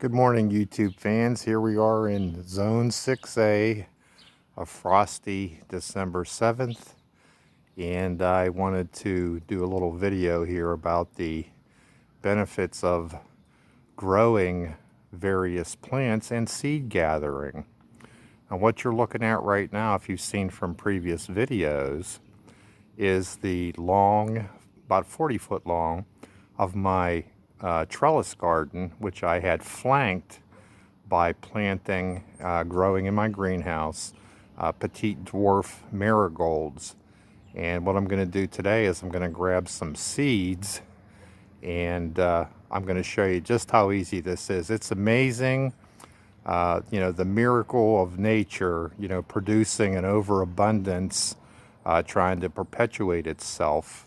Good morning, YouTube fans. Here we are in Zone 6A, a frosty December 7th, and I wanted to do a little video here about the benefits of growing various plants and seed gathering. And what you're looking at right now, if you've seen from previous videos, is the long, about 40-foot long, of my trellis garden, which I had flanked by planting, growing in my greenhouse, petite dwarf marigolds. And what I'm going to do today is I'm going to grab some seeds and I'm going to show you just how easy this is. It's amazing, the miracle of nature, producing an overabundance, trying to perpetuate itself.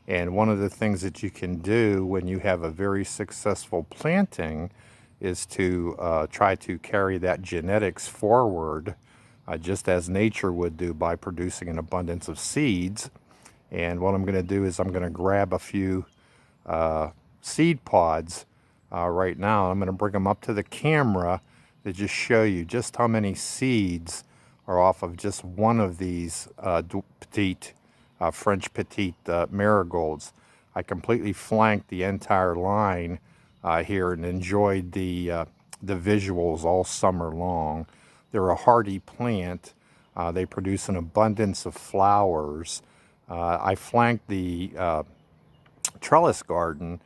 And one of the things that you can do when you have a very successful planting is to try to carry that genetics forward, just as nature would do by producing an abundance of seeds. And what I'm going to do is I'm going to grab a few seed pods right now. I'm going to bring them up to the camera to just show you just how many seeds are off of just one of these petite French petite marigolds. I completely flanked the entire line here and enjoyed the visuals all summer long. They're a hardy plant. They produce an abundance of flowers. I flanked the trellis garden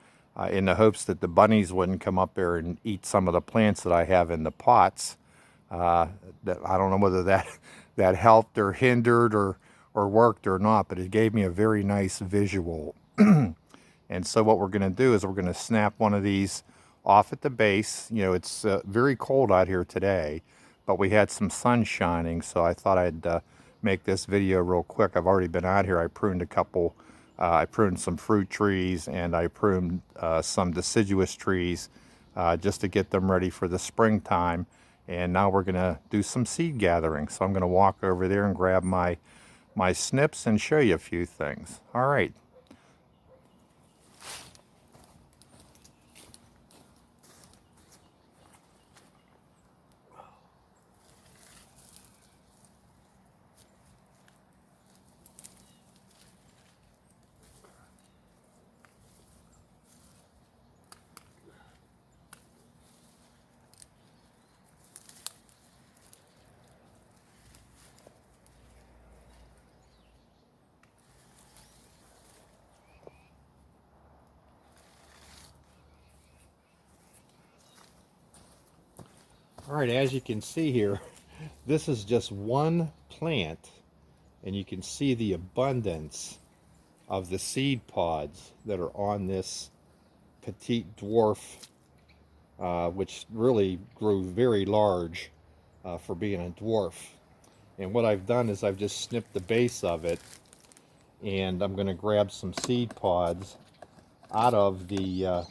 in the hopes that the bunnies wouldn't come up there and eat some of the plants that I have in the pots. That I don't know whether that helped or hindered or worked or not, but it gave me a very nice visual. And so what we're going to do is we're going to snap one of these off at the base. It's very cold out here today, but we had some sun shining, so I thought I'd make this video real quick. I've already been out here. I pruned a couple. I pruned some fruit trees, and I pruned some deciduous trees just to get them ready for the springtime. And now we're going to do some seed gathering. So I'm going to walk over there and grab my snips and show you a few things. All right. All right, as you can see here, this is just one plant, and you can see the abundance of the seed pods that are on this petite dwarf, which really grew very large for being a dwarf. And what I've done is I've just snipped the base of it, and I'm going to grab some seed pods out of the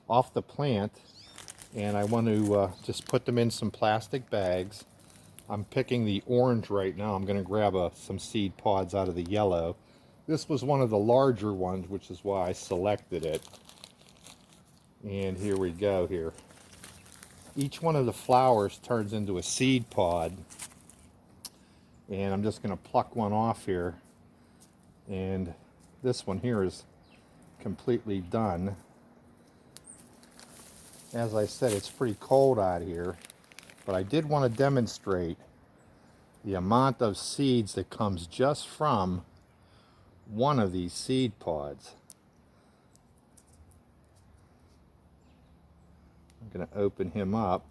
off the plant, and I want to just put them in some plastic bags. I'm picking the orange right now. I'm going to grab some seed pods out of the yellow. This was one of the larger ones, which is why I selected it. And here we go here. Each one of the flowers turns into a seed pod. And I'm just going to pluck one off here. And this one here is completely done. As I said, it's pretty cold out here, but I did want to demonstrate the amount of seeds that comes just from one of these seed pods. I'm going to open him up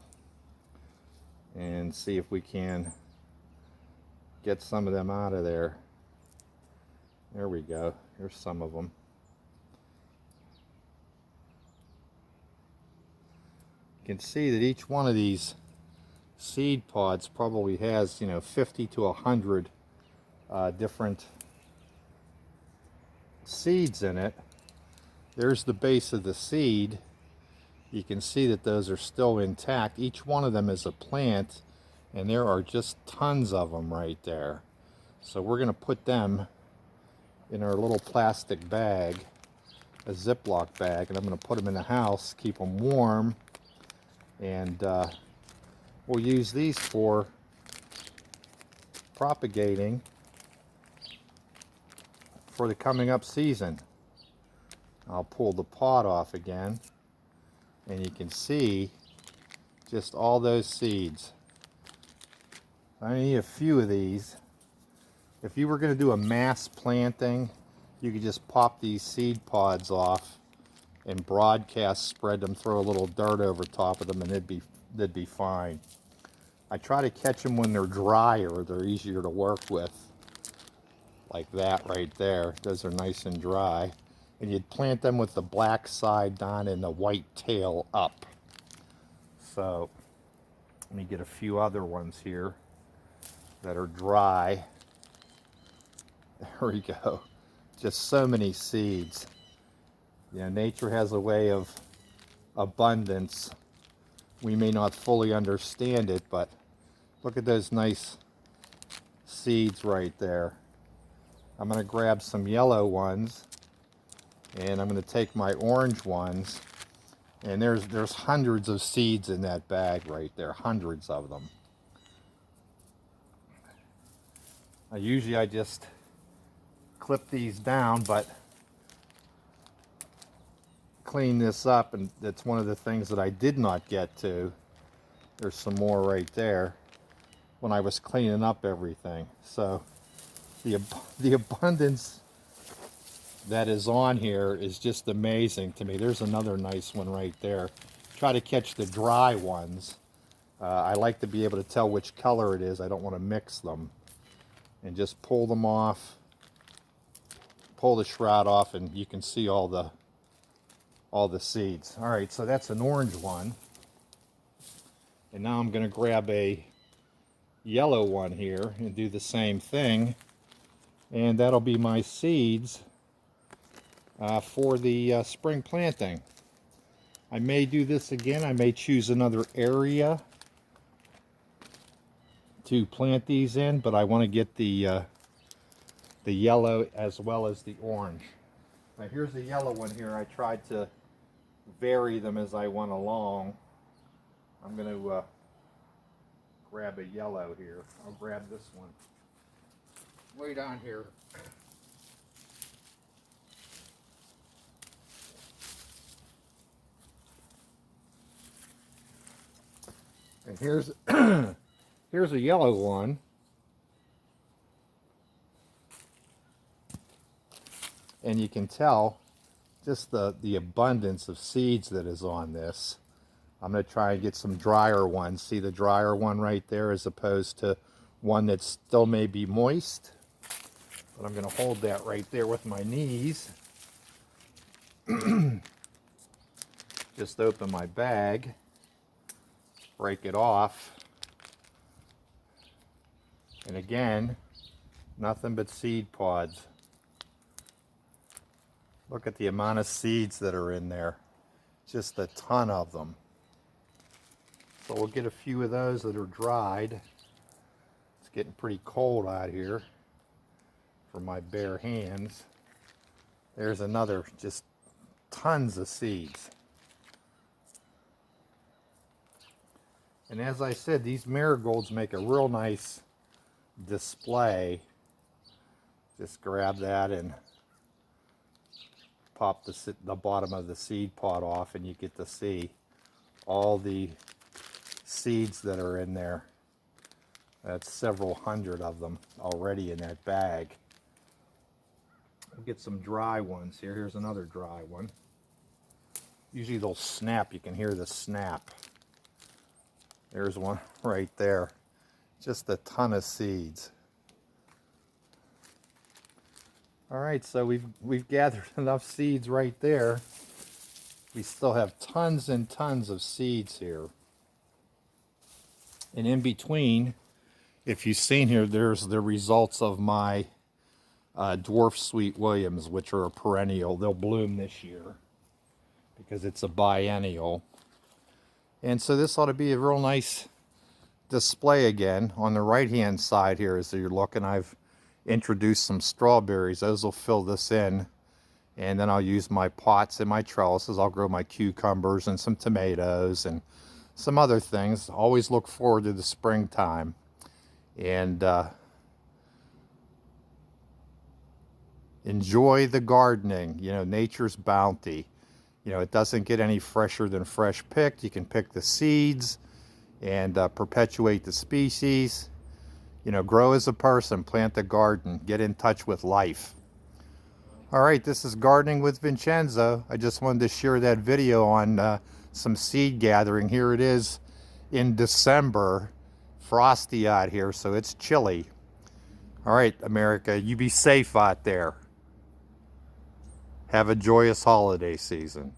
and see if we can get some of them out of there. There we go. Here's some of them. You can see that each one of these seed pods probably has 50 to 100 different seeds in it. There's the base of the seed. You can see that those are still intact. Each one of them is a plant, and there are just tons of them right there. So we're going to put them in our little plastic bag, a Ziploc bag, and I'm going to put them in the house, keep them warm. And we'll use these for propagating for the coming up season. I'll pull the pot off again, and you can see just all those seeds. I need a few of these. If you were going to do a mass planting, you could just pop these seed pods off and broadcast spread them, throw a little dirt over top of them, and they'd be fine. I try to catch them when they're drier. They're easier to work with, like that right there. Those are nice and dry. And you'd plant them with the black side down and the white tail up. So let me get a few other ones here that are dry. There we go. Just so many seeds. You know, nature has a way of abundance. We may not fully understand it, but look at those nice seeds right there. I'm going to grab some yellow ones, and I'm going to take my orange ones, and there's hundreds of seeds in that bag right there, hundreds of them. Usually I just clip these down, but clean this up, and that's one of the things that I did not get to. There's some more right there when I was cleaning up everything. So the abundance that is on here is just amazing to me. There's another nice one right there. Try to catch the dry ones. I like to be able to tell which color it is. I don't want to mix them. And just pull them off, pull the shroud off, and you can see all the seeds. All right, so that's an orange one. And now I'm going to grab a yellow one here and do the same thing. And that'll be my seeds for the spring planting. I may do this again. I may choose another area to plant these in, but I want to get the yellow as well as the orange. Now here's the yellow one here. I tried to vary them as I went along. I'm going to grab a yellow here. I'll grab this one. Way down here. And here's here's a yellow one. And you can tell just the abundance of seeds that is on this. I'm going to try and get some drier ones. See the drier one right there as opposed to one that still may be moist. But I'm going to hold that right there with my knees. Just open my bag. Break it off. And again, nothing but seed pods. Look at the amount of seeds that are in there. Just a ton of them. So we'll get a few of those that are dried. It's getting pretty cold out here for my bare hands. There's another, just tons of seeds. And as I said, these marigolds make a real nice display. Just grab that and pop the bottom of the seed pod off, and you get to see all the seeds that are in there. That's several hundred of them already in that bag. We'll get some dry ones here. Here's another dry one. Usually they'll snap. You can hear the snap. There's one right there. Just a ton of seeds. All right, so we've gathered enough seeds right there. We still have tons and tons of seeds here. And in between, if you've seen here, there's the results of my dwarf Sweet Williams, which are a perennial. They'll bloom this year because it's a biennial. And so this ought to be a real nice display again. On the right-hand side here, as you're looking, I've introduced some strawberries. Those will fill this in. And then I'll use my pots and my trellises. I'll grow my cucumbers and some tomatoes and some other things. Always look forward to the springtime. And enjoy the gardening, you know, nature's bounty. You know, it doesn't get any fresher than fresh picked. You can pick the seeds and perpetuate the species. You know, grow as a person, plant a garden, get in touch with life. All right, this is Gardening with Vincenzo. I just wanted to share that video on some seed gathering. Here it is in December, frosty out here, so it's chilly. All right, America, you be safe out there. Have a joyous holiday season.